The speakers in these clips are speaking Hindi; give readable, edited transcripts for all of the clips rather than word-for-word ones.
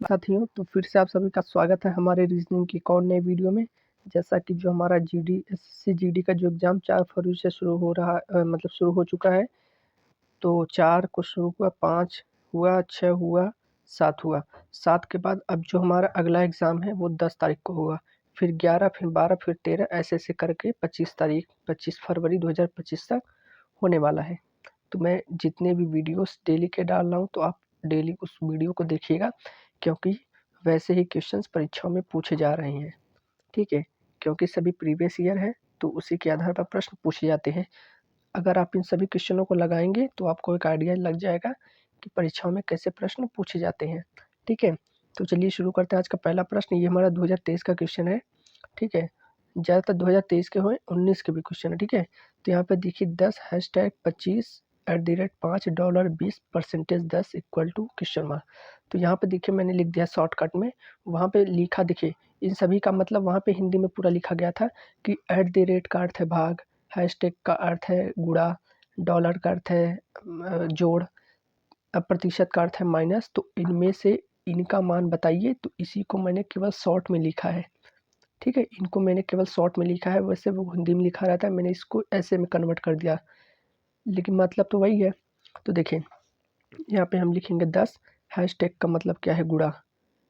साथियों, तो फिर से आप सभी का स्वागत है हमारे रीजनिंग की एक और नए वीडियो में। जैसा कि जो हमारा एसएससी जीडी का जो एग्ज़ाम 4 फरवरी से शुरू हो रहा मतलब शुरू हो चुका है। तो 4 को शुरू हुआ, 5 हुआ, 6 हुआ, 7 हुआ। 7 के बाद अब जो हमारा अगला एग्ज़ाम है वो 10 तारीख को होगा, फिर 11, फिर 12, फिर 13, ऐसे करके 25 फरवरी 2025 तक होने वाला है। तो मैं जितने भी वीडियोस डेली के डाल रहा हूँ तो आप डेली उस वीडियो को देखिएगा, क्योंकि वैसे ही क्वेश्चंस परीक्षाओं में पूछे जा रहे हैं। ठीक है, क्योंकि सभी प्रीवियस ईयर है तो उसी के आधार पर प्रश्न पूछे जाते हैं। अगर आप इन सभी क्वेश्चनों को लगाएंगे तो आपको एक आइडिया लग जाएगा कि परीक्षाओं में कैसे प्रश्न पूछे जाते हैं। ठीक है, तो चलिए शुरू करते हैं। आज का पहला प्रश्न ये हमारा 2023 का क्वेश्चन है। ठीक है, ज़्यादातर 2023 के हुए, 19 के भी क्वेश्चन है। ठीक है, तो यहाँ पे देखिए 10 #25 @ $5 20% 10 इक्वल टू क्वेश्चन मार्क। तो यहाँ पे देखिए मैंने लिख दिया शॉर्टकट में। वहाँ पे लिखा देखिए इन सभी का मतलब वहाँ पे हिंदी में पूरा लिखा गया था कि @ का अर्थ है भाग, हैशटैग का अर्थ है गुणा, डॉलर का अर्थ है जोड़, प्रतिशत का अर्थ है माइनस। तो इनमें से इनका मान बताइए। तो इसी को मैंने केवल शॉर्ट में लिखा है। ठीक है, इनको मैंने केवल शॉर्ट में लिखा है, वैसे वो हिंदी में लिखा रहता है, मैंने इसको ऐसे में कन्वर्ट कर दिया, लेकिन मतलब तो वही है। तो देखिए यहाँ पे हम लिखेंगे 10, हैशटैग का मतलब क्या है गुणा,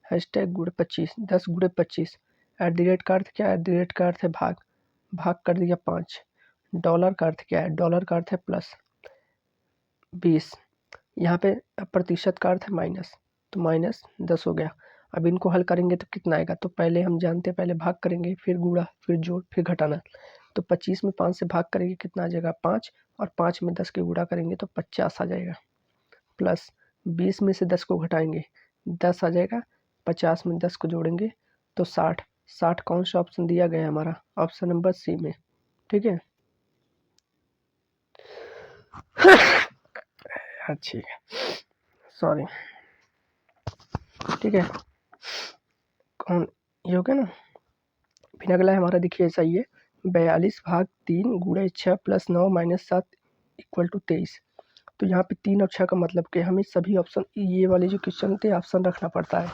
हैशटैग गुणे 25, 10 गुणे 25, @ का अर्थ क्या है, का अर्थ है भाग, भाग कर दिया 5, डॉलर का अर्थ क्या है, डॉलर का अर्थ है प्लस 20, यहाँ पे प्रतिशत का अर्थ है माइनस, तो -10 हो गया। अब इनको हल करेंगे तो कितना आएगा, तो पहले हम जानते हैं, पहले भाग करेंगे, फिर गुणा, फिर जोड़, फिर घटाना। तो 25 में 5 से भाग करेंगे कितना आ जाएगा 5, और 5 में 10 के गुणा करेंगे तो 50 आ जाएगा, प्लस 20 में से 10 को घटाएंगे 10 आ जाएगा, 50 में 10 को जोड़ेंगे तो 60। 60 कौन सा ऑप्शन दिया गया है हमारा, ऑप्शन नंबर सी में। ठीक है अच्छी सॉरी। ठीक है, कौन ये हो गया ना। फिर अगला है हमारा, देखिए ऐसा ही है, 42 भाग 3 गुणे 6 + 9 - 7 इक्वल टू 23। तो यहाँ पे 3 और 6 का मतलब कि हमें सभी ऑप्शन, ये वाले जो क्वेश्चन थे ऑप्शन रखना पड़ता है।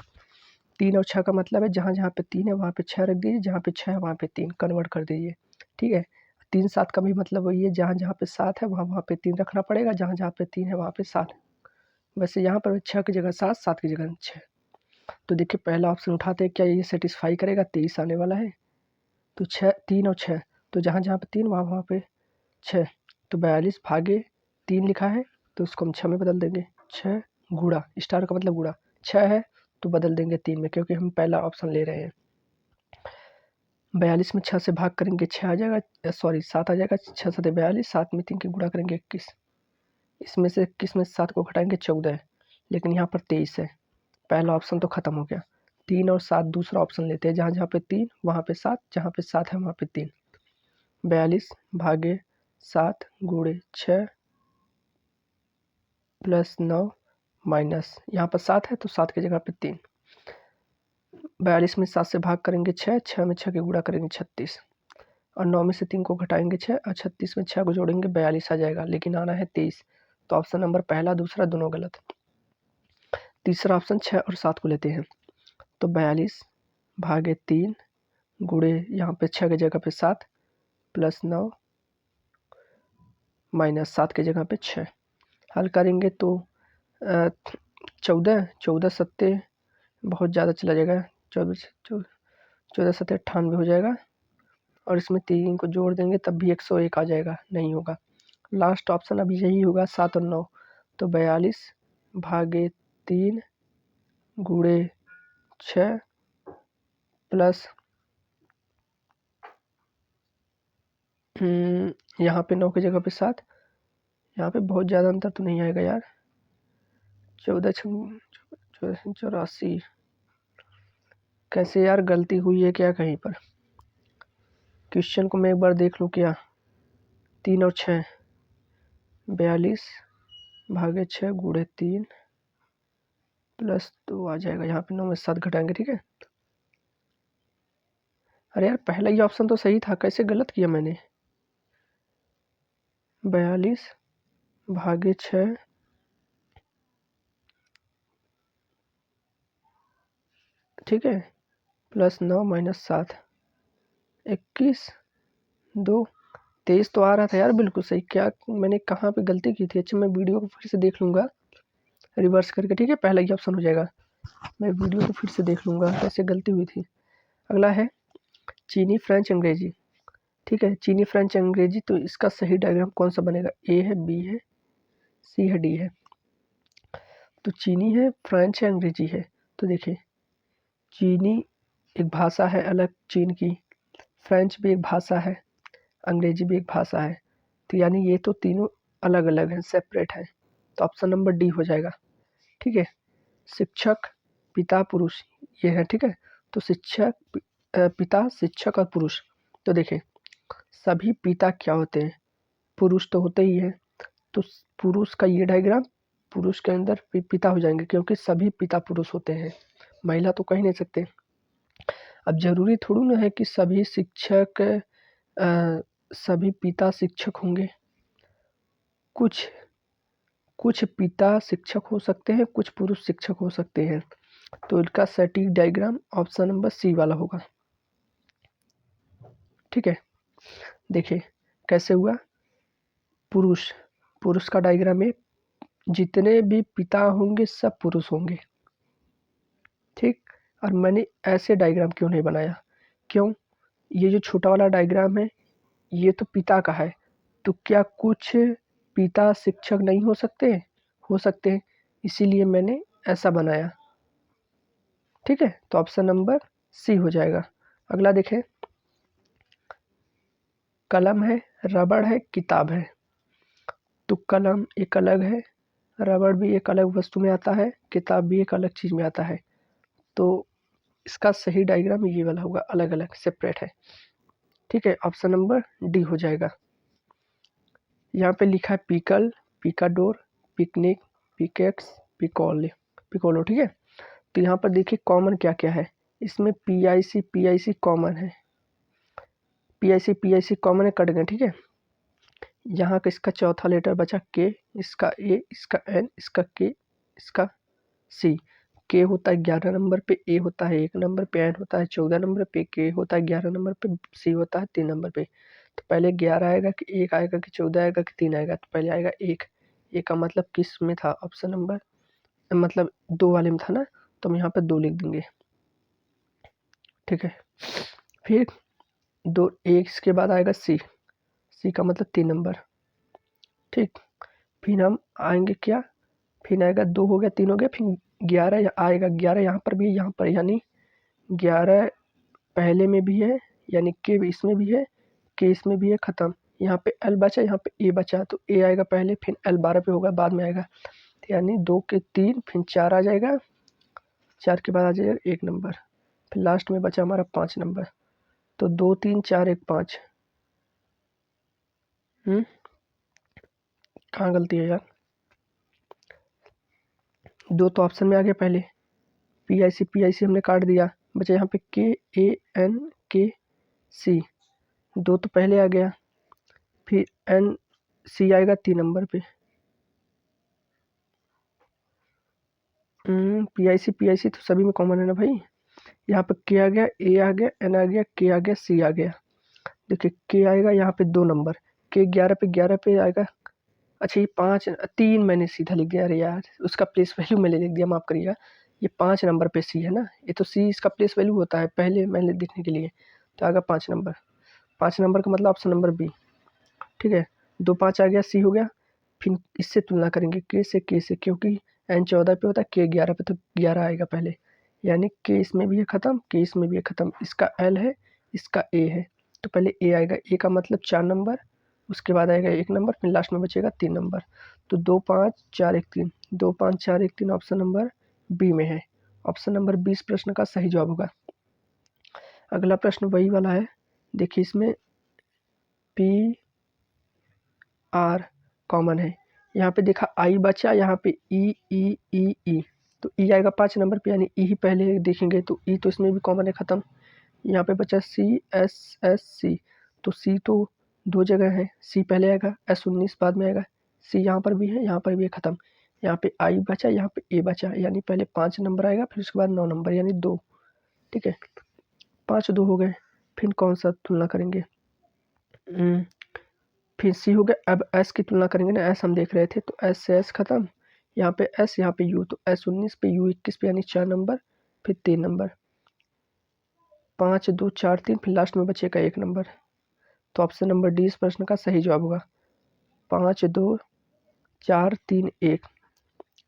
3 और 6 का मतलब है जहाँ जहाँ पे 3 है वहाँ पे 6 रख दीजिए, जहाँ पे 6 है वहाँ पे 3 कन्वर्ट कर दीजिए। ठीक है, 3 7 का भी मतलब वही है, जहाँ जहाँ पे 7 है वहाँ वहाँ पे 3 रखना पड़ेगा, जहाँ जहाँ पे 3 है वहाँ पे 7। वैसे यहाँ पर 6 की जगह 7, 7 की जगह 6। तो देखिए पहला ऑप्शन उठाते हैं, क्या ये सेटिस्फाई करेगा, 23 आने वाला है। तो 6, 3 और 6, तो जहाँ जहाँ पे 3 वहाँ वहाँ पे 6। तो 42 भागे 3 लिखा है तो उसको हम 6 में बदल देंगे। 6 गुणा, स्टार का मतलब गुणा, 6 है तो बदल देंगे 3 में, क्योंकि हम पहला ऑप्शन ले रहे हैं। 42 में 6 से भाग करेंगे 6 आ जाएगा, सॉरी 7 आ जाएगा, 6 7 42, 7 में 3 की गुणा करेंगे 21। इसमें से 21 में 7 को घटाएंगे 14 है, लेकिन यहाँ पर 23 है। पहला ऑप्शन तो खत्म हो गया। 3 और 7 दूसरा ऑप्शन लेते हैं, जहाँ जहाँ पे 3 वहाँ पे 7, जहाँ पे 7 है वहाँ पे 3। 42 भागे 7 गुणे 6 + 9 माइनस, यहाँ पर 7 है तो 7 की जगह पे 3। 42 में 7 से भाग करेंगे 6, 6 में 6 के गुणा करेंगे 36, और 9 में से 3 को घटाएंगे 6, और 36 में 6 को जोड़ेंगे 42 आ जाएगा, लेकिन आना है 23। तो ऑप्शन नंबर पहला दूसरा दोनों गलत। तीसरा ऑप्शन 6 और 7 को लेते हैं। तो 42 भागे 3 गुणे, यहाँ पे 6 की जगह पे 7, + 9 माइनस 7 की जगह पे 6। हल करेंगे तो 14, 14 सत्ते बहुत ज़्यादा चला जाएगा, 14 सत्ते 98 हो जाएगा, और इसमें 3 को जोड़ देंगे तब भी 101 आ जाएगा, नहीं होगा। लास्ट ऑप्शन अभी यही होगा 7 और 9। तो 42 भागे 3 गुणे 6 प्लस यहाँ पे 9 की जगह पे 7, यहाँ पे बहुत ज़्यादा अंतर तो नहीं आएगा यार। 14 84, कैसे यार, गलती हुई है क्या कहीं पर? क्वेश्चन को मैं एक बार देख लूँ क्या। 3 और 6, 42 भागे 6 गुणे 3 + 2 आ जाएगा, यहाँ पे 9 में 7 घटाएंगे। ठीक है, अरे यार पहला ही ऑप्शन तो सही था, कैसे गलत किया मैंने। 42 भागे 6 ठीक है, +9 - 7 21 2 23 तो आ रहा था यार बिल्कुल सही। क्या मैंने कहाँ पे गलती की थी? अच्छा मैं वीडियो को फिर से देख लूँगा रिवर्स करके, ठीक है, पहला ही ऑप्शन हो जाएगा। मैं वीडियो को फिर से देख लूँगा कैसे गलती हुई थी। अगला है चीनी, फ्रेंच, अंग्रेजी। ठीक है, चीनी, फ्रेंच, अंग्रेजी, तो इसका सही डायग्राम कौन सा बनेगा? ए है, बी है, सी है, डी है। तो चीनी है, फ्रेंच है, अंग्रेजी है। तो देखिए चीनी एक भाषा है अलग चीन की, फ्रेंच भी एक भाषा है, अंग्रेजी भी एक भाषा है। तो यानी ये तो तीनों अलग अलग हैं, सेपरेट हैं। तो ऑप्शन नंबर डी हो जाएगा। ठीक है, शिक्षक, पिता, पुरुष, ये है। ठीक है, तो शिक्षक, पिता, शिक्षक और पुरुष। तो देखिए सभी पिता क्या होते हैं? पुरुष तो होते ही है। तो पुरुष का ये डायग्राम पुरुष के अंदर पिता हो जाएंगे, क्योंकि सभी पिता पुरुष होते हैं, महिला तो कह नहीं सकते। अब जरूरी थोड़ी ना है कि सभी शिक्षक सभी पिता शिक्षक होंगे। कुछ कुछ पिता शिक्षक हो सकते हैं, कुछ पुरुष शिक्षक हो सकते हैं। तो इनका सटीक डायग्राम ऑप्शन नंबर सी वाला होगा। ठीक है, देखिए कैसे हुआ। पुरुष पुरुष का डायग्राम है, जितने भी पिता होंगे सब पुरुष होंगे। ठीक, और मैंने ऐसे डायग्राम क्यों नहीं बनाया? क्यों? ये जो छोटा वाला डायग्राम है ये तो पिता का है, तो क्या कुछ पिता शिक्षक नहीं हो सकते? हो सकते हैं, इसीलिए मैंने ऐसा बनाया। ठीक है, तो ऑप्शन नंबर सी हो जाएगा। अगला देखें, कलम है, रबड़ है, किताब है। तो कलम एक अलग है, रबड़ भी एक अलग वस्तु में आता है, किताब भी एक अलग चीज़ में आता है। तो इसका सही डायग्राम ये वाला होगा, अलग अलग सेपरेट है। ठीक है, ऑप्शन नंबर डी हो जाएगा। यहाँ पे लिखा है पिकल, पिकाडोर, पिकनिक, पिकेक्स, पिकोलो। ठीक है, तो यहाँ पर देखिए कॉमन क्या क्या है। इसमें पीआईसी कॉमन है, पीआईसी कॉमन है, कट गए। ठीक है, यहाँ का इसका चौथा लेटर बचा के, इसका ए, इसका एन, इसका के, इसका सी। के होता है 11 नंबर पे, ए होता है 1 नंबर पे, एन होता है 14 नंबर पे, के होता है 11 नंबर पे, सी होता है 3 नंबर पे। तो पहले 11 आएगा कि 1 आएगा कि 14 आएगा कि 3 आएगा? तो पहले आएगा 1। ए का मतलब किस में था? ऑप्शन नंबर मतलब 2 वाले में था ना, तो हम यहाँ पे 2 लिख देंगे। ठीक है, फिर 2 1 इसके बाद आएगा सी, सी का मतलब 3 नंबर। ठीक, फिर हम आएंगे क्या? फिर आएगा 2 हो गया, 3 हो गया, फिर 11 आएगा। 11 यहाँ पर भी, यहाँ पर, यानी 11 पहले में भी है, यानी के इसमें भी है, के इसमें भी है, खत्म। यहाँ पे एल बचा, यहाँ पे ए बचा, तो ए आएगा पहले, फिर एल 12 पे होगा, बाद में आएगा। तो यानी 2 के 3, फिर 4 आ जाएगा, 4 के बाद आ जाएगा 1 नंबर, फिर लास्ट में बचा हमारा 5 नंबर। तो 2 3 4 1 5। कहाँ गलती है यार? 2 तो ऑप्शन में आ गया पहले, पीआईसी हमने काट दिया, बचा यहाँ पे के ए एन के सी। 2 तो पहले आ गया, फिर एन सी आएगा 3 नंबर पे। पीआईसी तो सभी में कॉमन है ना भाई। यहाँ पे के आ गया, ए आ गया, एन आ गया, के आ गया, सी आ गया। देखिए के आएगा यहाँ पे 2 नंबर, के 11 पे आएगा। अच्छा ये 5 3 मैंने सीधा लिख दिया, अरे यार उसका प्लेस वैल्यू मैंने लिख दिया, माफ़ करिएगा। ये 5 नंबर पे सी है ना, ये तो सी इसका प्लेस वैल्यू होता है पहले मैंने देखने के लिए। तो आएगा 5 नंबर, 5 नंबर का मतलब ऑप्शन नंबर बी। ठीक है, 2 5 आ गया, सी हो गया। फिर इससे तुलना करेंगे के से, क्योंकि एन 14 पे होता है, के 11 पे, तो 11 आएगा पहले, यानी के इसमें भी है ख़त्म, के इसमें भी है ख़त्म। इसका एल है, इसका ए है, तो पहले ए आएगा, ए का मतलब 4 नंबर, उसके बाद आएगा 1 नंबर, फिर लास्ट में बचेगा 3 नंबर। तो 2 5 4 1 3, 2 5 4 1 3 ऑप्शन नंबर बी में है। ऑप्शन नंबर 20 प्रश्न का सही जवाब होगा। अगला प्रश्न वही वाला है, देखिए इसमें पी आर कॉमन है। यहाँ पे देखा आई बचा, यहाँ पे ई। तो ई आएगा 5 नंबर पे, यानी ई ही पहले देखेंगे, तो ई तो इसमें भी कॉमन है, ख़त्म। यहाँ पे बचा सी। तो सी तो 2 जगह है, सी पहले आएगा, S19 बाद में आएगा। सी यहाँ पर भी है, यहाँ पर भी है, ख़त्म। यहाँ पे आई बचा, यहाँ पे ए बचा, यानी पहले 5 नंबर आएगा, फिर उसके बाद 9 नंबर, यानी 2। ठीक है, 5 2 हो गए। फिर कौन सा तुलना करेंगे, फिर सी हो गया। अब एस की तुलना करेंगे ना, एस हम देख रहे थे तो एस से एस खत्म, यहाँ पे एस यहाँ पे यू, तो एस 19 पे यू 21 पे, यानी 4 नंबर, फिर 3 नंबर, 5 2 4 3, फिर लास्ट में बचेगा 1 नंबर। तो ऑप्शन नंबर डी इस प्रश्न का सही जवाब होगा, 5 2 4 3 1।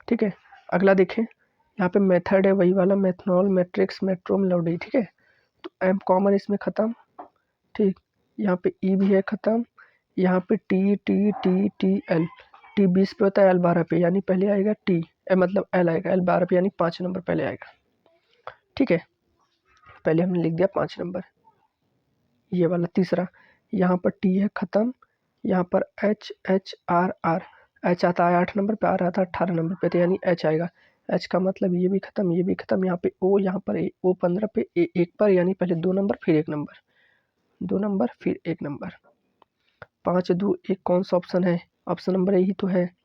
ठीक है, अगला देखें, यहाँ पे मेथड है वही वाला, मेथनॉल, मैट्रिक्स, मेट्रोम, लोडी। ठीक है, तो एम कॉमन इसमें ख़त्म। ठीक, यहाँ पे ई भी है ख़त्म, यहाँ पे T T T T L, T 20 पे होता है, एल 12 पे, यानी पहले आएगा टी, मतलब एल आएगा, एल 12 पे, यानी 5 नंबर पहले आएगा। ठीक है, पहले हमने लिख दिया 5 नंबर। ये वाला तीसरा, यहाँ पर टी है ख़त्म, यहाँ पर H H R R, H आता है 8 नंबर पे, आर आता है 18 नंबर पे, तो यानी एच आएगा। एच का मतलब ये भी ख़त्म, ये भी ख़त्म, यहाँ पे ओ, यहाँ पर ओ 15 पे, ए 1 पर, यानी पहले 2 नंबर फिर 1 नंबर, 2 नंबर फिर 1 नंबर। 5 2 1 कौन सा ऑप्शन है, ऑप्शन नंबर यही तो है।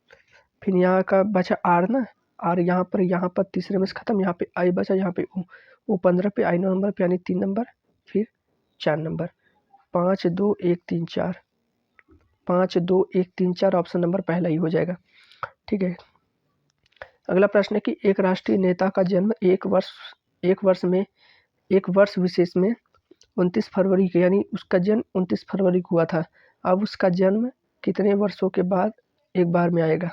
फिर यहाँ का बचा आर ना, आर यहाँ पर तीसरे में से ख़त्म, यहाँ पे आई बचा, यहाँ पे ओ 15 पे, आई 9 नंबर पे, यानी 3 नंबर फिर 4 नंबर। 5 2 1 3 4, 5 2 1 3 4, ऑप्शन नंबर पहला ही हो जाएगा। ठीक है, अगला प्रश्न है कि एक राष्ट्रीय नेता का जन्म एक वर्ष विशेष में 29 फरवरी के, यानी उसका जन्म 29 फरवरी को हुआ था। अब उसका जन्म कितने वर्षों के बाद एक बार में आएगा,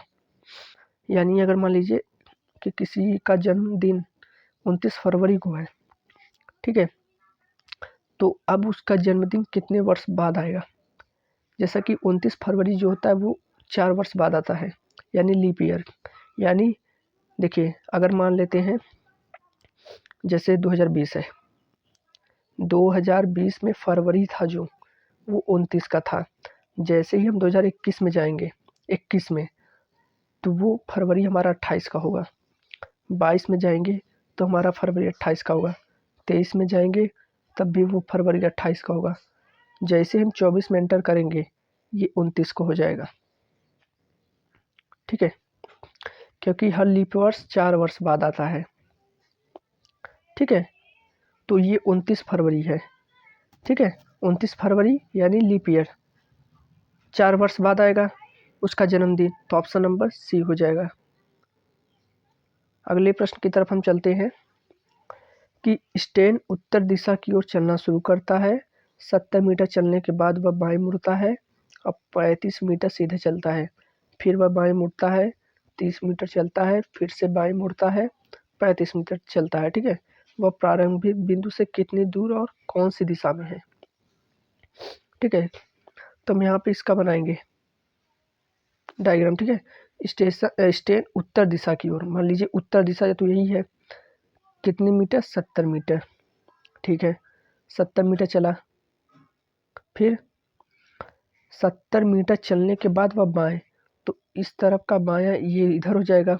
यानी अगर मान लीजिए कि किसी का जन्मदिन 29 फरवरी को है, ठीक है, तो अब उसका जन्मदिन कितने वर्ष बाद आएगा। जैसा कि 29 फरवरी जो होता है वो 4 वर्ष बाद आता है, यानी लीप ईयर। यानी देखिए, अगर मान लेते हैं जैसे 2020 है, 2020 में फरवरी था जो, वो 29 का था। जैसे ही हम 2021 में जाएंगे, 21 में, तो वो फरवरी हमारा 28 का होगा। 22 में जाएंगे तो हमारा फरवरी 28 का होगा। 23 में जाएंगे तब भी वो फरवरी 28 का होगा। जैसे हम 24 में एंटर करेंगे ये 29 को हो जाएगा। ठीक है, क्योंकि हर लीप वर्ष 4 वर्ष बाद आता है। ठीक है, तो ये 29 फरवरी है। ठीक है, 29 फरवरी यानी लीप ईयर, 4 वर्ष बाद आएगा उसका जन्मदिन, तो ऑप्शन नंबर सी हो जाएगा। अगले प्रश्न की तरफ हम चलते हैं कि स्टेन उत्तर दिशा की ओर चलना शुरू करता है। 70 मीटर चलने के बाद वह बाएं मुड़ता है और 35 मीटर सीधे चलता है। फिर वह बाएं मुड़ता है, 30 मीटर चलता है, फिर से बाएं मुड़ता है, 35 मीटर चलता है। ठीक है, वह प्रारंभिक बिंदु से कितनी दूर और कौन सी दिशा में है। ठीक है, तो हम यहाँ पे इसका बनाएंगे डायग्राम। ठीक है, स्टेन उत्तर दिशा की ओर, मान लीजिए उत्तर दिशा तो यही है, कितने मीटर, 70 मीटर। ठीक है, 70 मीटर चला, फिर 70 मीटर चलने के बाद वह बाएं, तो इस तरफ का बायां ये इधर हो जाएगा।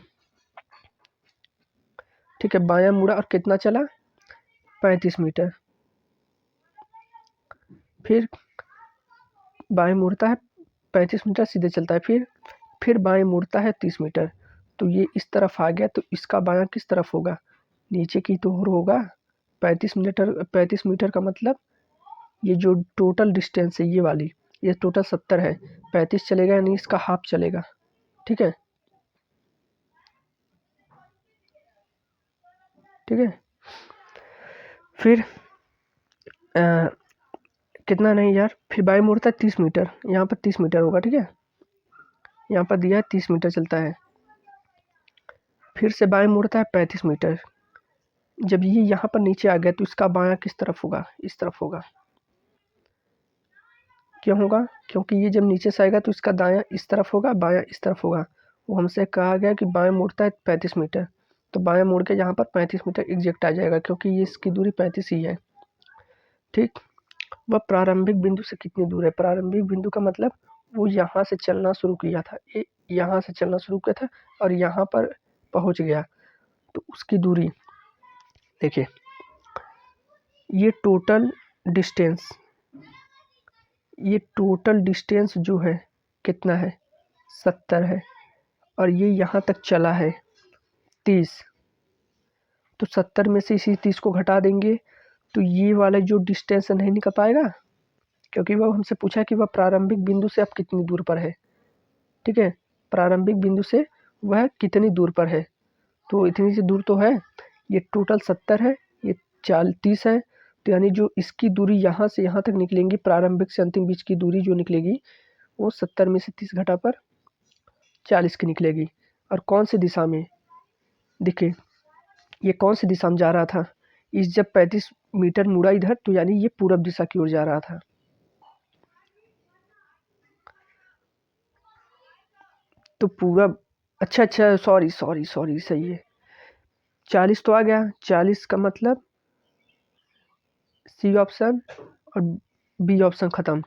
ठीक है, बायां मुड़ा और कितना चला, 35 मीटर। फिर बाएं मुड़ता है, 35 मीटर सीधे चलता है, फिर बाएं मुड़ता है 30 मीटर, तो ये इस तरफ आ गया। तो इसका बायां किस तरफ होगा, नीचे की तो ओर होगा। 35 मीटर का मतलब ये जो टोटल डिस्टेंस है ये वाली, ये टोटल 70 है, 35 चलेगा यानी इसका हाफ चलेगा। ठीक है, ठीक है, फिर कितना नहीं यार, फिर बाएं मुड़ता है 30 मीटर, यहाँ पर 30 मीटर होगा। ठीक है, यहाँ पर दिया है 30 मीटर चलता है, फिर से बाएं मुड़ता है 35 मीटर। जब ये यहाँ पर नीचे आ गया तो इसका बायां किस तरफ होगा, इस तरफ होगा। क्यों होगा, क्योंकि ये जब नीचे से आएगा तो इसका दायां इस तरफ होगा, बायां इस तरफ होगा। वो हमसे कहा गया कि बाएं मुड़ता है 35 मीटर, तो बाएं मुड़ के यहाँ पर 35 मीटर एग्जैक्ट आ जाएगा, क्योंकि ये इसकी दूरी 35 ही है। ठीक, वह प्रारंभिक बिंदु से कितनी दूर है, प्रारंभिक बिंदु का मतलब वो यहाँ से चलना शुरू किया था, ये यहाँ से चलना शुरू किया था और यहाँ पर पहुँच गया, तो उसकी दूरी देखिए, ये टोटल डिस्टेंस जो है कितना है, 70 है, और ये यहाँ तक चला है 30, तो 70 में से इसी 30 को घटा देंगे तो ये वाला जो डिस्टेंस नहीं निकल पाएगा, क्योंकि वो हमसे पूछा है कि वह प्रारंभिक बिंदु से अब कितनी दूर पर है। ठीक है, प्रारंभिक बिंदु से वह कितनी दूर पर है, तो इतनी सी दूर तो है। ये टोटल 70 है, ये 30 है, तो यानी जो इसकी दूरी यहाँ से यहाँ तक निकलेंगी, प्रारंभिक से अंतिम बीच की दूरी जो निकलेगी वो 70 में से 30 घटा पर 40 की निकलेगी। और कौन सी दिशा में, देखिए ये कौन सी दिशा में जा रहा था, इस जब 35 मीटर मुड़ा इधर तो यानी ये पूरब दिशा की ओर जा रहा था। तो पूरब, अच्छा सॉरी सही है, 40 तो आ गया। 40 का मतलब सी ऑप्शन और बी ऑप्शन खत्म।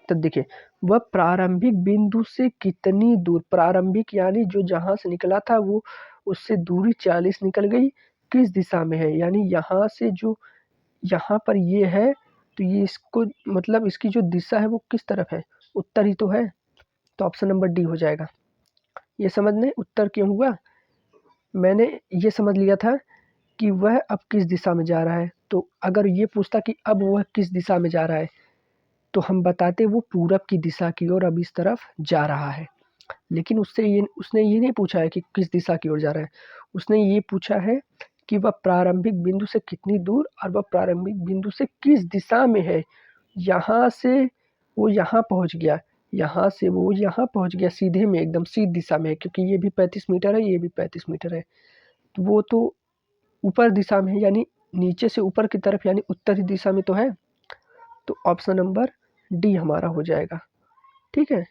तब देखिए वह प्रारंभिक बिंदु से कितनी दूर, प्रारंभिक यानी जो जहां से निकला था वो उससे दूरी 40 निकल गई, किस दिशा में है, यानी यहाँ से जो यहाँ पर ये है तो ये इसको मतलब इसकी जो दिशा है वो किस तरफ है, उत्तर ही तो है। तो ऑप्शन नंबर डी हो जाएगा। ये समझने उत्तर क्यों हुआ, मैंने ये समझ लिया था कि वह अब किस दिशा में जा रहा है। तो अगर ये पूछता कि अब वह किस दिशा में जा रहा है तो हम बताते वो पूरब की दिशा की ओर अब इस तरफ जा रहा है। लेकिन उसने ये नहीं पूछा है कि किस दिशा की ओर जा रहा है, उसने ये पूछा है कि वह प्रारंभिक बिंदु से कितनी दूर और वह प्रारंभिक बिंदु से किस दिशा में है। यहाँ से वो यहाँ पहुँच गया, यहाँ से वो यहाँ पहुँच गया, सीधे में एकदम सीधी दिशा में है, क्योंकि ये भी 35 मीटर है, ये भी 35 मीटर है। तो वो तो ऊपर दिशा में है, यानी नीचे से ऊपर की तरफ, यानी उत्तरी दिशा में तो है। तो ऑप्शन नंबर डी हमारा हो जाएगा। ठीक है।